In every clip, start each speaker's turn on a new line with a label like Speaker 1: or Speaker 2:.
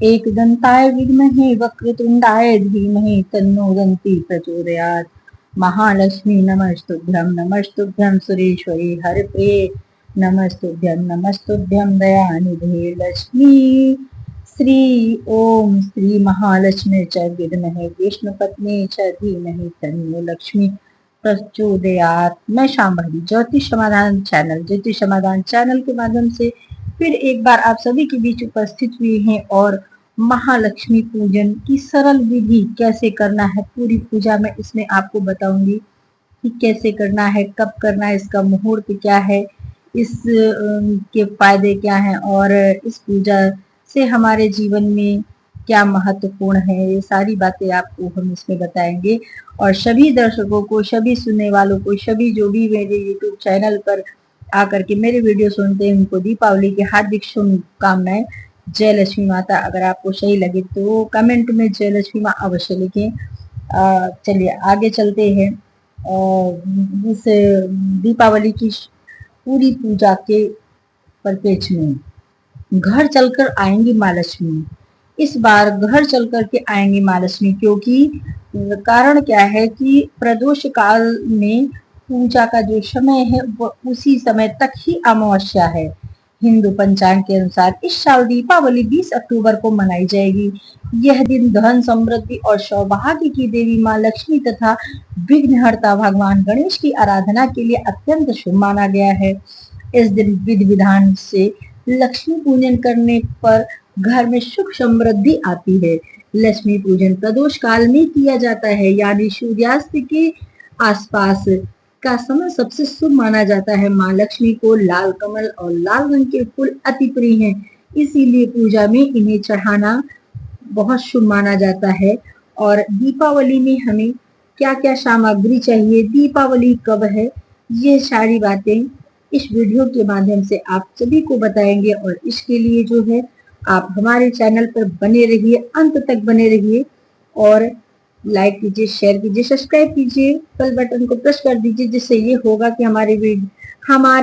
Speaker 1: एकदन्ताय विद्महे वक्रतुण्डाय धीमहि तन्नो दन्ति प्रचोदयात्। महालक्ष्मी नमस्तुभ्यं नमस्तुभ्यं सुरेश्वरी हरप्रिये नमस्तुभ्यं दयानिधे लक्ष्मी। श्री ओम श्री महालक्ष्मी च विद्महे विष्णुपत्नी च धीमहि तन्नो लक्ष्मी प्रचोदयात्। मैं शांभवी ज्योतिष समाधान चैनल के माध्यम से फिर एक बार आप सभी के बीच उपस्थित हुई हैं और महालक्ष्मी पूजन की सरल विधि कैसे करना है पूरी पूजा में इसमें आपको बताऊंगी कि कैसे करना है, कब करना है, इसका मुहूर्त क्या है, इस के फायदे क्या हैं और इस पूजा से हमारे जीवन में क्या महत्वपूर्ण है, ये सारी बातें आपको हम इसमें बताएंगे। और सभी दर्शकों को, सभी सुनने वालों को, सभी जो भी मेरे YouTube चैनल पर आकर के मेरे वीडियो सुनते हैं उनको दीपावली की हार्दिक शुभकामनाएं। जय लक्ष्मी माता। अगर आपको सही लगे तो कमेंट में जय लक्ष्मी माँ अवश्य लिखें। चलिए आगे चलते हैं। इस दीपावली की पूरी पूजा के परिप्रेक्ष्य में घर चलकर आएंगी माँ लक्ष्मी। इस बार घर चल कर के आएंगी माँ लक्ष्मी, क्योंकि कारण क्या है कि प्रदोष काल में पूजा का जो समय है वो उसी समय तक ही अमावस्या है। हिंदू पंचांग के अनुसार इस साल दीपावली 20 अक्टूबर को मनाई जाएगी। यह दिन धन समृद्धि और सौभाग्य की देवी माँ लक्ष्मी तथा विघ्नहर्ता भगवान गणेश की आराधना के लिए अत्यंत शुभ माना गया है। इस दिन विधि विधान से लक्ष्मी पूजन करने पर घर में सुख समृद्धि आती है। लक्ष्मी पूजन प्रदोष काल में किया जाता है, यानी सूर्यास्त के आसपास का समय सबसे शुभ माना जाता है। माँ लक्ष्मी को लाल कमल और लाल रंग के फूल अति प्रिय हैं, इसीलिए पूजा में इन्हें चढ़ाना बहुत शुभ माना जाता है। और दीपावली में हमें क्या क्या सामग्री चाहिए, दीपावली कब है, ये सारी बातें इस वीडियो के माध्यम से आप सभी को बताएंगे। और इसके लिए जो है आप हमारे चैनल पर बने रहिए, अंत तक बने रहिए और लाइक कीजिए, शेयर कीजिए, सब्सक्राइब कीजिए, बेल बटन को प्रेस कर दीजिए, जिससे ये होगा कि हमारे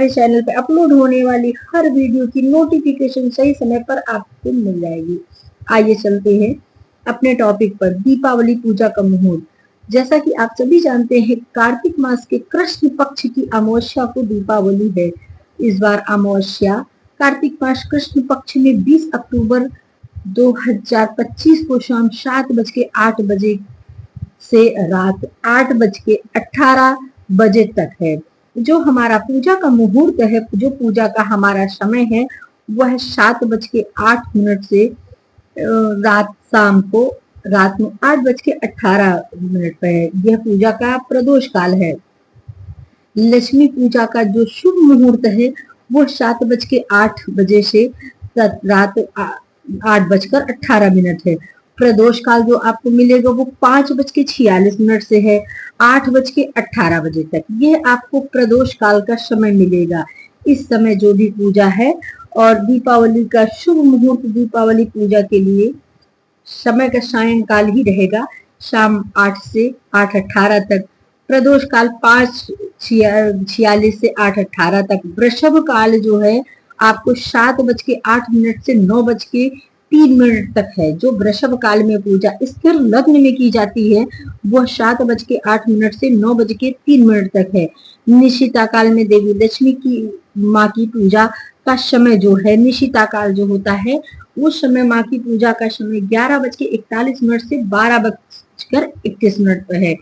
Speaker 1: चैनल पर अपलोड होने वाली हर वीडियो की नोटिफिकेशन सही समय पर आपको मिल जाएगी। आइए चलते हैं अपने टॉपिक पर, दीपावली पूजा का मुहूर्त। जैसा कि आप सभी जानते हैं, कार्तिक मास के कृष्ण पक्ष की अमावस्या को दीपावली है। इस बार अमावस्या कार्तिक मास कृष्ण पक्ष में 20 अक्टूबर 2025 को शाम 7:08 से रात 8:18 तक है। जो हमारा पूजा का मुहूर्त है, जो पूजा का हमारा समय है, वह 7:08 से रात में 8:18 पर है। यह पूजा का प्रदोष काल है। लक्ष्मी पूजा का जो शुभ मुहूर्त है वो 7:08 से रात 8:18 है। प्रदोष काल जो आपको मिलेगा वो 5:46 से है 8:18 तक। यह आपको प्रदोष काल का समय मिलेगा। इस समय जो भी पूजा है और दीपावली का शुभ मुहूर्त दीपावली पूजा के लिए समय का सायंकाल ही रहेगा, शाम 8 से 8:18 तक। प्रदोष काल 5:46 से 8:18 तक। वृषभ काल जो है आपको 7:08 से 9:03 तक है। जो वृषभ काल में पूजा स्थिर लग्न में की जाती है वह 7:08 से 9:03 तक है। निशिता काल में देवी लक्ष्मी की माँ की पूजा का समय जो है, निशिता काल जो होता है उस समय माँ की पूजा का समय 11:41 से 12:31 पर है।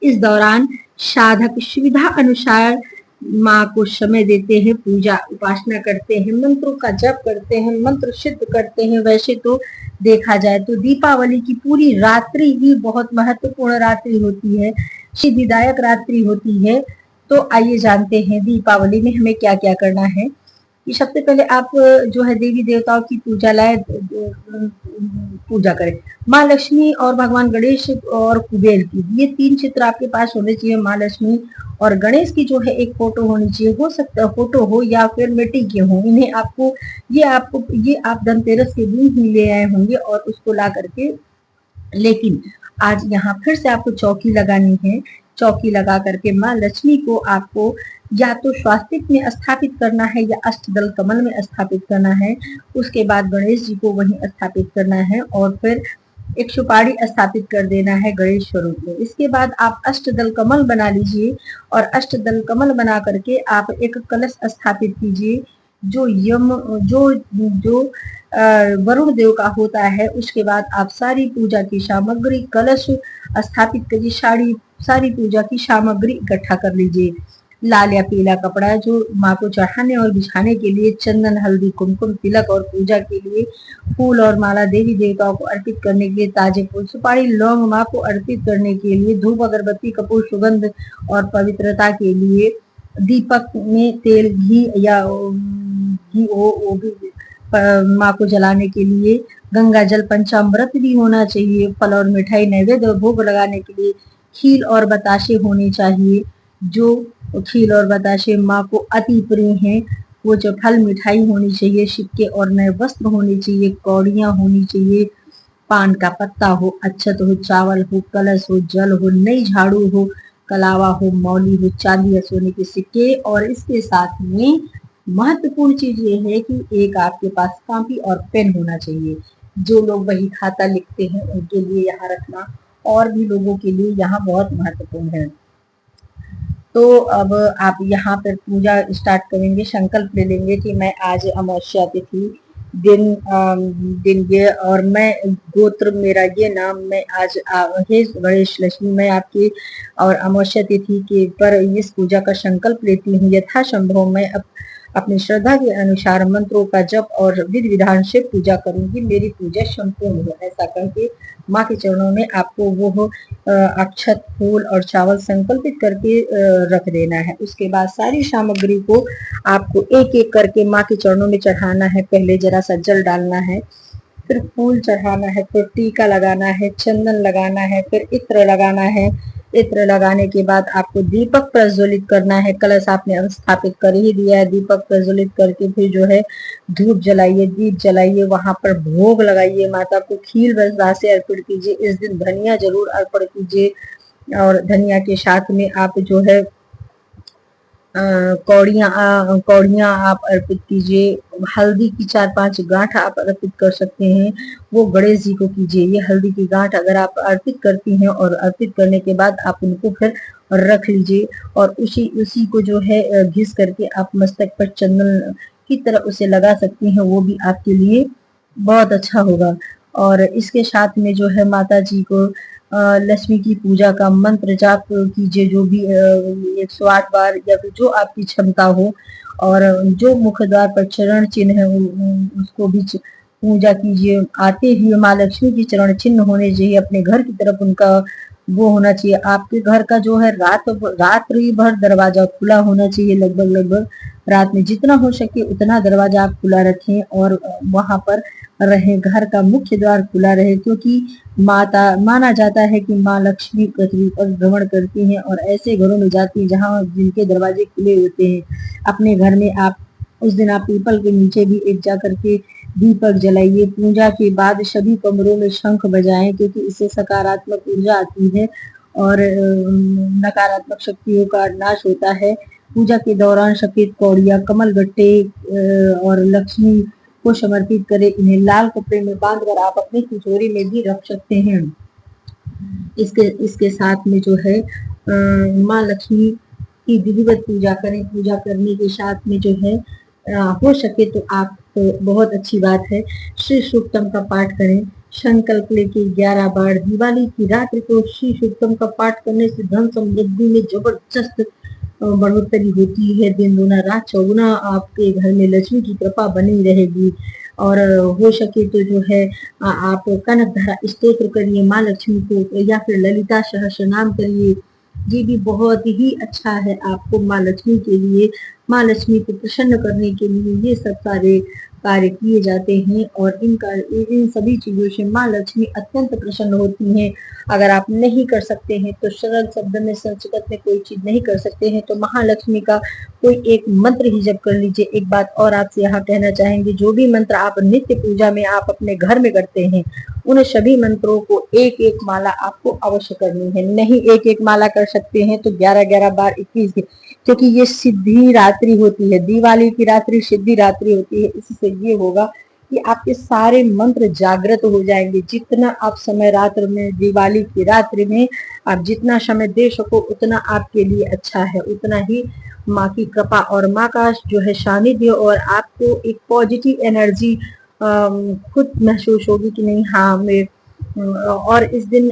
Speaker 1: इस दौरान साधक सुविधा अनुसार माँ को समय देते हैं, पूजा उपासना करते हैं, मंत्रों का जप करते हैं, मंत्र सिद्ध करते हैं। वैसे तो देखा जाए तो दीपावली की पूरी रात्रि ही बहुत महत्वपूर्ण रात्रि होती है, सिद्धिदायक रात्रि होती है। तो आइए जानते हैं दीपावली में हमें क्या क्या करना है। कि सबसे पहले आप जो है देवी देवताओं की पूजा करें। माँ लक्ष्मी और भगवान गणेश और कुबेर की, ये 3 चित्र आपके पास होने चाहिए। माँ लक्ष्मी और गणेश की जो है एक फोटो होनी चाहिए, हो सकता है फोटो हो या फिर मिट्टी के हो। इन्हें ये आप धनतेरस के दिन ही ले आए होंगे और उसको ला करके, लेकिन आज यहाँ फिर से आपको चौकी लगानी है। चौकी लगा करके माँ लक्ष्मी को आपको या तो स्वास्तिक में स्थापित करना है या अष्टदल कमल में स्थापित करना है। उसके बाद गणेश जी को वहीं स्थापित करना है और फिर एक सुपारी स्थापित कर देना है गणेश स्वरूप में। इसके बाद आप अष्टदल कमल बना लीजिए और अष्टदल कमल बना करके आप एक कलश स्थापित कीजिए जो जो वरुण देव का होता है। उसके बाद आप सारी पूजा की सामग्री कलश स्थापित करिए, सारी पूजा की सामग्री इकट्ठा कर लीजिए। लाल या पीला कपड़ा जो माँ को चढ़ाने और बिछाने के लिए, चंदन, हल्दी, कुमकुम, तिलक और पूजा के लिए फूल और माला देवी देवताओं को अर्पित करने के लिए ताजे फूल, सुपारी, लौंग माँ को अर्पित करने के लिए, धूप, अगरबत्ती, कपूर, सुगंध और पवित्रता के लिए, दीपक में तेल, घी या घी हो वो भी माँ को जलाने के लिए, गंगा जल, पंचामृत भी होना चाहिए, फल और मिठाई नैवेद्य और भोग लगाने के लिए खीर और बताशे होने चाहिए। जो खीर और बताशे माँ को अति प्रिय हैं, वो जो फल मिठाई होनी चाहिए, सिक्के और नए वस्त्र होने चाहिए, कौड़ियाँ होनी चाहिए, पान का पत्ता हो, अक्षत हो, चावल हो, कलश हो, जल हो, नई झाड़ू हो, कलावा हो, मौली हो, चांदी या सोने के सिक्के। और इसके साथ में महत्वपूर्ण चीज ये है कि एक आपके पास कॉपी और पेन होना चाहिए। जो लोग वही खाता लिखते हैं उनके लिए यहाँ रखना, और भी लोगों के लिए यहाँ बहुत महत्वपूर्ण है। तो अब आप यहाँ पर पूजा स्टार्ट करेंगे, संकल्प ले लेंगे कि मैं आज अमावस्या तिथि दिन ये और मैं गोत्र मेरा ये नाम, मैं आज हे गणेश लक्ष्मी, मैं आपकी और अमावस्या तिथि के पर इस पूजा का संकल्प लेती हूँ। यथासंभव मैं अपनी श्रद्धा के अनुसार मंत्रों का जप और विधि विधान से पूजा करूंगी, मेरी पूजा संपूर्ण हो। ऐसा करके माँ के चरणों में आपको वो अक्षत, फूल और चावल संकल्पित करके रख देना है। उसके बाद सारी सामग्री को आपको एक एक करके माँ के चरणों में चढ़ाना है। पहले जरा सा जल डालना है, फिर फूल चढ़ाना है, फिर टीका लगाना है, चंदन लगाना है, फिर इत्र लगाना है। इत्र लगाने के बाद आपको दीपक प्रज्वलित करना है। कलश आपने स्थापित कर ही दिया है, दीपक प्रज्वलित करके फिर जो है धूप जलाइए, दीप जलाइए, वहां पर भोग लगाइए, माता को खीर से अर्पित कीजिए। इस दिन धनिया जरूर अर्पण कीजिए और धनिया के साथ में आप जो है कौड़ियाँ आप अर्पित कीजिए। हल्दी की 4-5 गांठ आप अर्पित कर सकते हैं, वो गणेश जी को कीजिए। ये हल्दी की गांठ अगर आप अर्पित करती हैं और अर्पित करने के बाद आप उनको फिर रख लीजिए और उसी को जो है घिस करके आप मस्तक पर चंदन की तरह उसे लगा सकती हैं, वो भी आपके लिए बहुत अच्छा होगा। और इसके साथ में जो है माता जी को लक्ष्मी की पूजा का मंत्र जाप कीजिए, जो भी 108 बार या फिर जो आपकी क्षमता हो। और जो मुख्य द्वार पर चरण चिन्ह है उसको भी पूजा कीजिए। आते ही माँ लक्ष्मी की चरण चिन्ह होने चाहिए, अपने घर की तरफ उनका वो होना चाहिए। आपके घर का जो है रात्रि भर दरवाजा खुला होना चाहिए। लगभग रात में जितना हो सके उतना दरवाजा आप खुला रखें और वहां पर रहे, घर का मुख्य द्वार खुला रहे, क्योंकि माना जाता है कि माँ लक्ष्मी पृथ्वी पर भ्रमण करती हैं और ऐसे घरों में जाती है जहाँ जिनके दरवाजे खुले होते हैं। अपने घर में आप उस दिन आप पीपल के नीचे भी एक जा करके दीपक जलाइए। पूजा के बाद सभी कमरों में शंख बजाएं, क्योंकि इससे सकारात्मक ऊर्जा आती है और नकारात्मक शक्तियों का नाश होता है। पूजा के दौरान सफेद कौड़िया, कमल गट्टे और लक्ष्मी को समर्पित करें। इन्हें लाल कपड़े में बांधकर आप अपनी तिजोरी में भी रख सकते हैं। इसके साथ में जो है माँ लक्ष्मी की विधिवत पूजा करें। पूजा करने के साथ में जो है हो सके तो आप बहुत अच्छी बात है श्री सूक्तम का पाठ करें। संकल्प लेके 11 बार दिवाली की रात्रि को श्री सूक्तम का पाठ करने से धन समृद्धि में जबरदस्त बढ़ोतरी होती है। दिन दूना रात चौगुना आपके घर में लक्ष्मी की कृपा बनी रहेगी। और हो सके तो जो है आप कनकधारा स्तोत्र करिए माँ लक्ष्मी को, या फिर ललिता सहस्त्र नाम करिए, ये भी बहुत ही अच्छा है आपको माँ लक्ष्मी के लिए। माँ लक्ष्मी को प्रसन्न करने के लिए ये सब सारे कार्य किए जाते हैं और इन सभी चीजों से माँ लक्ष्मी अत्यंत प्रसन्न होती हैं। अगर आप नहीं कर सकते हैं तो सरल शब्द में संस्कृत में कोई चीज नहीं कर सकते हैं तो महालक्ष्मी का कोई एक मंत्र ही जप कर लीजिए। एक बात और आपसे यहाँ कहना चाहेंगे, जो भी मंत्र आप नित्य पूजा में आप अपने घर में करते हैं उन सभी मंत्रों को एक एक माला आपको अवश्य करनी है। नहीं एक एक माला कर सकते हैं तो 11-11 बार 21, क्योंकि ये सिद्धि रात्रि होती है, दिवाली की रात्रि सिद्धि रात्रि होती है। इससे ये होगा कि आपके सारे मंत्र जागृत हो जाएंगे। जितना आप समय रात्र में, दिवाली की रात्रि में आप जितना समय दे सको उतना आपके लिए अच्छा है, उतना ही माँ की कृपा और माँ का जो है सानिध्य और आपको एक पॉजिटिव एनर्जी खुद महसूस होगी कि नहीं हाँ मैं। और इस दिन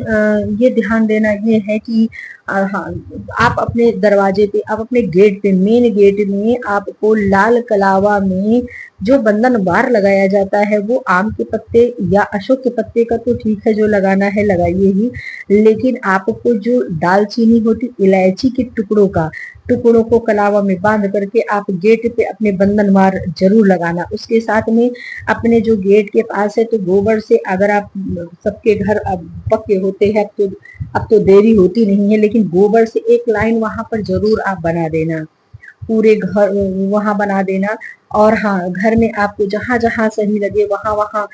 Speaker 1: ये ध्यान देना ये है कि हाँ, आप अपने दरवाजे पे, आप अपने गेट पे, मेन गेट में आपको लाल कलावा में जो बंधन बार लगाया जाता है वो आम के पत्ते या अशोक के पत्ते का तो ठीक है, जो लगाना है लगाइए ही, लेकिन आपको जो दालचीनी होती, इलायची के टुकड़ों को कलावा में बांध करके आप गेट पे अपने बंधन बार जरूर लगाना। उसके साथ में अपने जो गेट के पास है तो गोबर से, अगर आप सबके घर अब पक्के होते हैं अब तो देरी होती नहीं है, लेकिन गोबर से एक लाइन वहां पर जरूर आप बना देना, पूरे घर वहां बना देना। और हाँ, घर में आपको जहां जहां सही लगे वहां वहां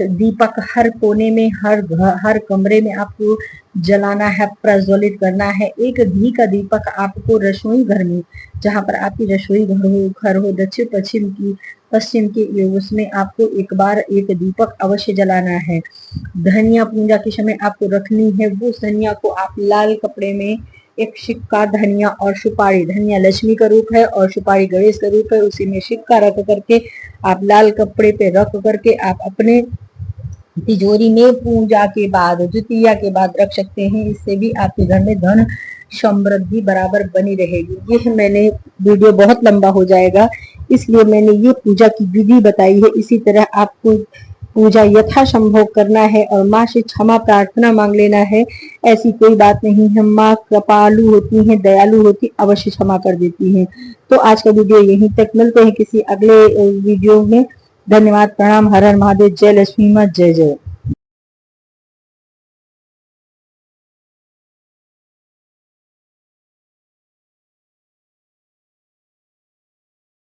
Speaker 1: दीपक हर कोने में, हर कमरे में आपको जलाना है, प्रज्वलित करना है। एक घी का दीपक आपको रसोई घर में, जहां पर आपकी रसोई घर हो दक्षिण पश्चिम की, उसमें आपको एक बार एक दीपक अवश्य जलाना है। धनिया पूजा के समय आपको रखनी है, वो धनिया को आप लाल कपड़े में, एक सिक्का धनिया और सुपारी, धनिया लक्ष्मी का रूप है और सुपारी गणेश का रूप है, उसी में सिक्का रख करके आप लाल कपड़े पे रख करके आप अपने तिजोरी में पूजा के बाद, द्वितीया के बाद रख सकते हैं। इससे भी आपके घर में धन समृद्धि बराबर बनी रहेगी। ये मैंने वीडियो बहुत लंबा हो जाएगा इसलिए मैंने ये पूजा की विधि बताई है। इसी तरह आपको पूजा यथासंभव करना है और माँ से क्षमा प्रार्थना मांग लेना है। ऐसी कोई बात नहीं है, माँ कृपालु होती हैं, दयालु होती, अवश्य क्षमा कर देती हैं। तो आज का वीडियो यहीं तक, मिलते हैं किसी अगले वीडियो में। धन्यवाद, प्रणाम, हर हर महादेव, जय लक्ष्मी माँ, जय जय।